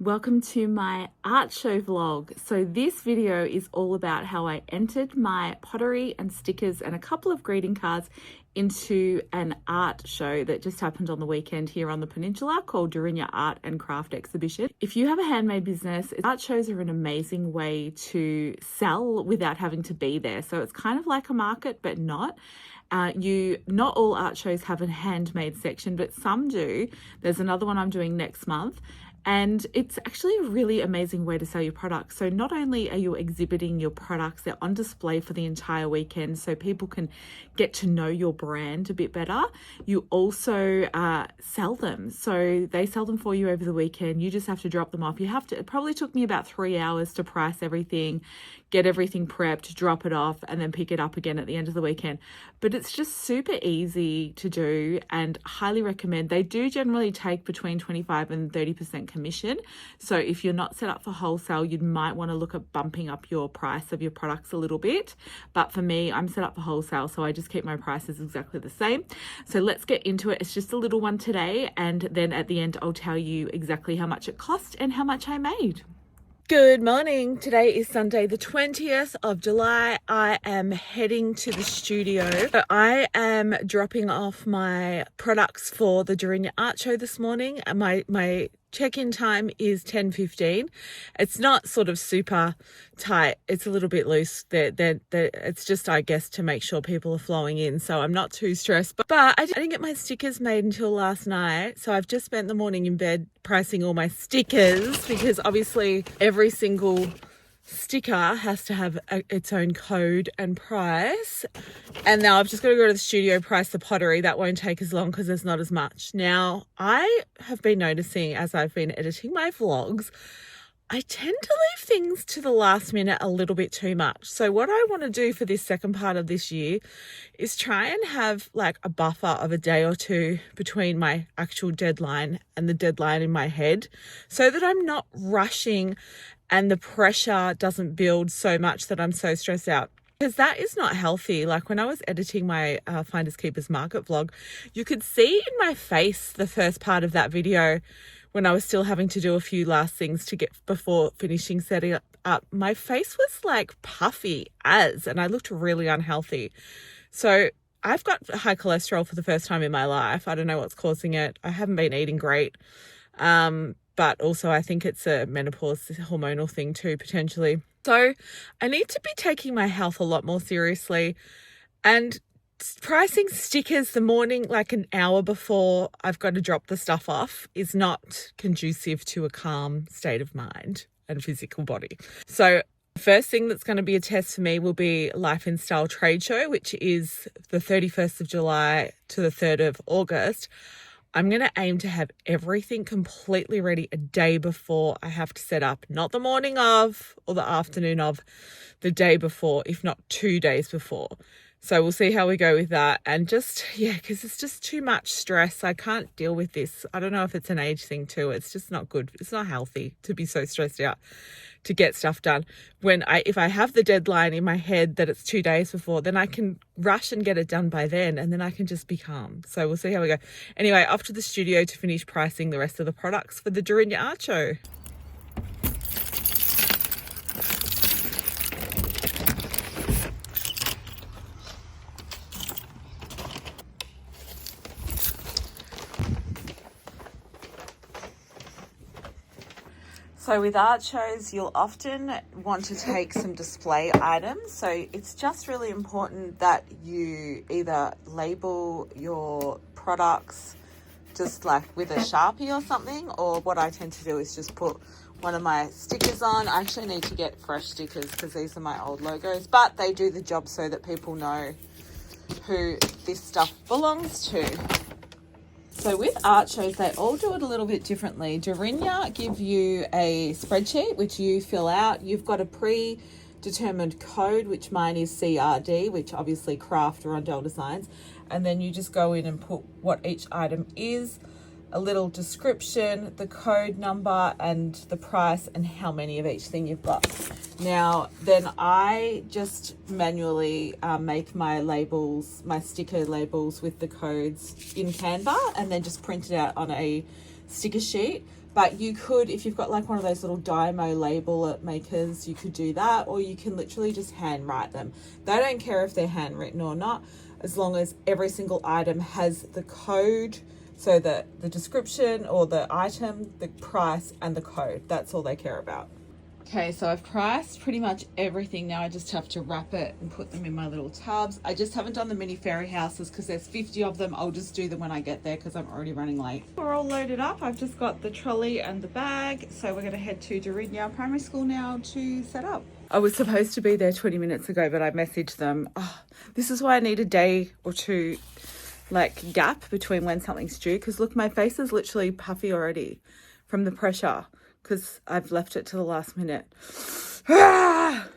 Welcome to my art show vlog. So this video is all about how I entered my pottery and stickers and a couple of greeting cards into an art show that just happened on the weekend here on the peninsula called Durinya Art and Craft Exhibition. If you have a handmade business, art shows are an amazing way to sell without having to be there. So it's kind of like a market, but not. Not all art shows have a handmade section, but some do. There's another one I'm doing next month. And it's actually a really amazing way to sell your products. So not only are you exhibiting your products, they're on display for the entire weekend so people can get to know your brand a bit better. You also sell them. So they sell them for you over the weekend. You just have to drop them off. It probably took me about 3 hours to price everything, get everything prepped, drop it off, and then pick it up again at the end of the weekend. But it's just super easy to do and highly recommend. They do generally take between 25 and 30% commission. So if you're not set up for wholesale, you might want to look at bumping up your price of your products a little bit. But for me, I'm set up for wholesale, so I just keep my prices exactly the same. So let's get into it. It's just a little one today, and then at the end, I'll tell you exactly how much it cost and how much I made. Good morning. Today is Sunday, the 20th of July. I am heading to the studio. So I am dropping off my products for the Durinya Art Show this morning. My check-in time is 10:15. It's not sort of super tight. It's a little bit loose. It's just, I guess, to make sure people are flowing in. So I'm not too stressed. But I didn't get my stickers made until last night. So I've just spent the morning in bed pricing all my stickers because obviously every single sticker has to have its own code and price. And now I've just got to go to the studio, price the pottery. That won't take as long because there's not as much. Now, I have been noticing as I've been editing my vlogs, I tend to leave things to the last minute a little bit too much. So what I want to do for this second part of this year is try and have like a buffer of a day or two between my actual deadline and the deadline in my head so that I'm not rushing and the pressure doesn't build so much that I'm so stressed out. Because that is not healthy. Like when I was editing my Finders Keepers Market vlog, you could see in my face the first part of that video when I was still having to do a few last things to get before finishing setting up. My face was like puffy and I looked really unhealthy. So I've got high cholesterol for the first time in my life. I don't know what's causing it. I haven't been eating great. But also I think it's a menopause hormonal thing too, potentially. So I need to be taking my health a lot more seriously, and pricing stickers the morning, like an hour before I've got to drop the stuff off, is not conducive to a calm state of mind and physical body. So the first thing that's going to be a test for me will be Life in Style Trade Show, which is the 31st of July to the 3rd of August. I'm going to aim to have everything completely ready a day before I have to set up, not the morning of or the afternoon of, the day before, if not 2 days before. So we'll see how we go with that. And just, because it's just too much stress. I can't deal with this. I don't know if it's an age thing too. It's just not good. It's not healthy to be so stressed out to get stuff done. If I have the deadline in my head that it's 2 days before, then I can rush and get it done by then, and then I can just be calm. So we'll see how we go. Anyway, off to the studio to finish pricing the rest of the products for the Durinya Art Show. So with art shows, you'll often want to take some display items. So it's just really important that you either label your products just like with a Sharpie or something, or what I tend to do is just put one of my stickers on. I actually need to get fresh stickers because these are my old logos, but they do the job so that people know who this stuff belongs to. So with art shows, they all do it a little bit differently. Durinya give you a spreadsheet, which you fill out. You've got a predetermined code, which mine is CRD, which obviously Craft Rondell Designs. And then you just go in and put what each item is, a little description, the code number and the price and how many of each thing you've got. Now, then I just manually make my labels, my sticker labels with the codes in Canva, and then just print it out on a sticker sheet. But you could, if you've got like one of those little Dymo label makers, you could do that, or you can literally just hand write them. They don't care if they're handwritten or not, as long as every single item has the code, so that the description or the item, the price, and the code. That's all they care about. Okay, so I've priced pretty much everything. Now I just have to wrap it and put them in my little tubs. I just haven't done the mini fairy houses because there's 50 of them. I'll just do them when I get there because I'm already running late. We're all loaded up. I've just got the trolley and the bag. So we're going to head to Durinya Primary School now to set up. I was supposed to be there 20 minutes ago, but I messaged them. Oh, this is why I need a day or two like gap between when something's due, because look, my face is literally puffy already from the pressure because I've left it to the last minute. Ah!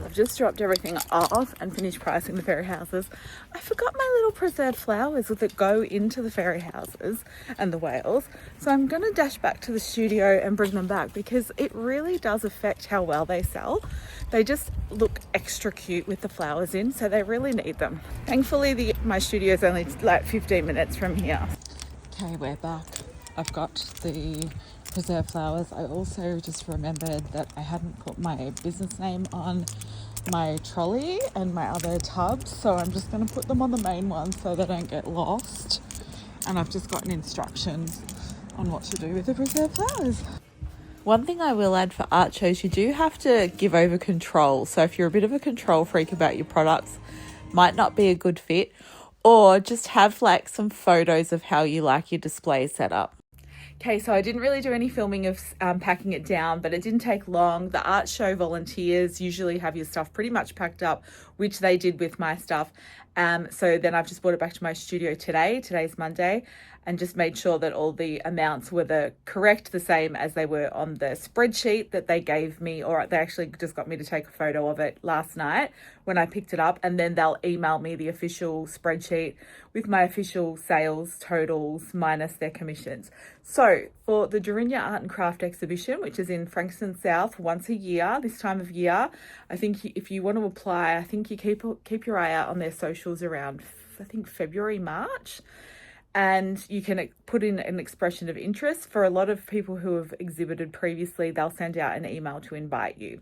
I've just dropped everything off and finished pricing the fairy houses. I forgot my little preserved flowers that go into the fairy houses and the whales. So I'm going to dash back to the studio and bring them back because it really does affect how well they sell. They just look extra cute with the flowers in, so they really need them. Thankfully, my studio is only like 15 minutes from here. Okay, we're back. I've got the preserved flowers. I also just remembered that I hadn't put my business name on my trolley and my other tubs, so I'm just going to put them on the main one so they don't get lost. And I've just gotten instructions on what to do with the preserved flowers. One thing I will add for art shows, you do have to give over control. So if you're a bit of a control freak about your products, might not be a good fit, or just have like some photos of how you like your display set up. Okay, so I didn't really do any filming of packing it down, but it didn't take long. The art show volunteers usually have your stuff pretty much packed up, which they did with my stuff. So then I've just brought it back to my studio today. Today's Monday, and just made sure that all the amounts were the same as they were on the spreadsheet that they gave me, or they actually just got me to take a photo of it last night when I picked it up, and then they'll email me the official spreadsheet with my official sales totals minus their commissions. So for the Durinya Art and Craft exhibition, which is in Frankston South once a year, this time of year, I think if you want to apply, I think you keep your eye out on their socials around, I think February, March. And you can put in an expression of interest. For a lot of people who have exhibited previously, they'll send out an email to invite you.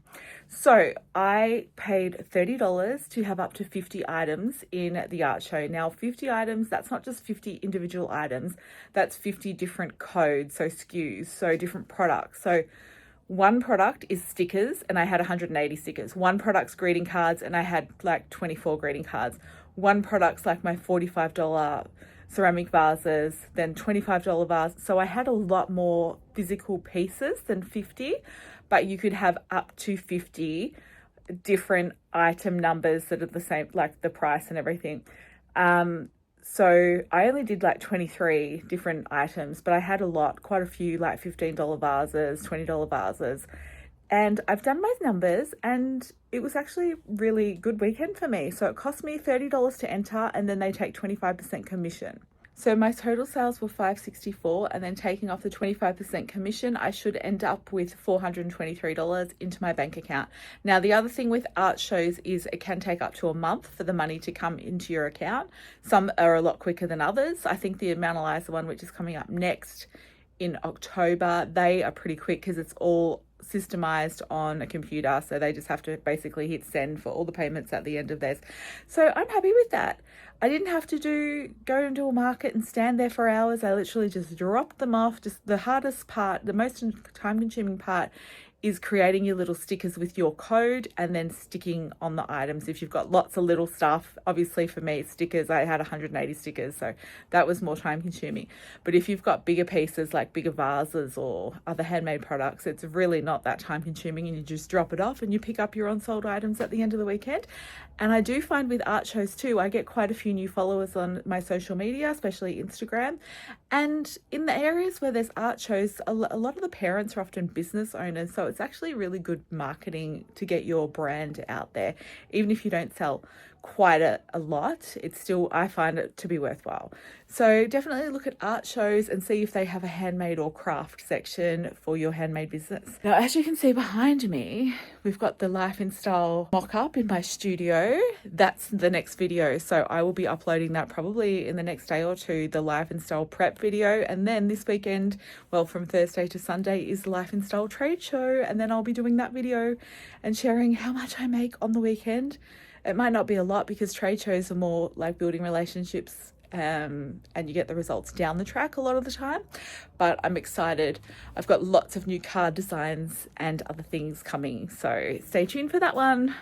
So I paid $30 to have up to 50 items in the art show. Now, 50 items, that's not just 50 individual items, that's 50 different codes, so SKUs, so different products. So one product is stickers, and I had 180 stickers. One product's greeting cards, and I had like 24 greeting cards. One product's like my $45 ceramic vases, then $25 vase. So I had a lot more physical pieces than 50, but you could have up to 50 different item numbers that are the same, like the price and everything. So I only did like 23 different items, but I had a lot, quite a few, like $15 vases, $20 vases. And I've done my numbers, and it was actually a really good weekend for me. So it cost me $30 to enter, and then they take 25% commission. So my total sales were $564, and then taking off the 25% commission, I should end up with $423 into my bank account. Now, the other thing with art shows is it can take up to a month for the money to come into your account. Some are a lot quicker than others. I think the Mount Eliza one, which is coming up next in October, they are pretty quick because it's all systemized on a computer, so they just have to basically hit send for all the payments at the end of this. So I'm happy with that. I didn't have to go into a market and stand there for hours. I literally just dropped them off. Just the hardest part, the most time consuming part, is creating your little stickers with your code and then sticking on the items. If you've got lots of little stuff, obviously for me, stickers, I had 180 stickers, so that was more time consuming. But if you've got bigger pieces like bigger vases or other handmade products, it's really not that time consuming, and you just drop it off and you pick up your unsold items at the end of the weekend. And I do find with art shows too, I get quite a few new followers on my social media, especially Instagram. And in the areas where there's art shows, a lot of the parents are often business owners, so it's actually really good marketing to get your brand out there, even if you don't sell quite a lot, it's still, I find it to be worthwhile. So definitely look at art shows and see if they have a handmade or craft section for your handmade business. Now, as you can see behind me, we've got the Life in Style mock-up in my studio. That's the next video, so I will be uploading that probably in the next day or two, the Life in Style prep video. And then this weekend, well, from Thursday to Sunday is the Life in Style trade show, and then I'll be doing that video and sharing how much I make on the weekend. It might not be a lot because trade shows are more like building relationships, and you get the results down the track a lot of the time. But I'm excited. I've got lots of new card designs and other things coming, so stay tuned for that one.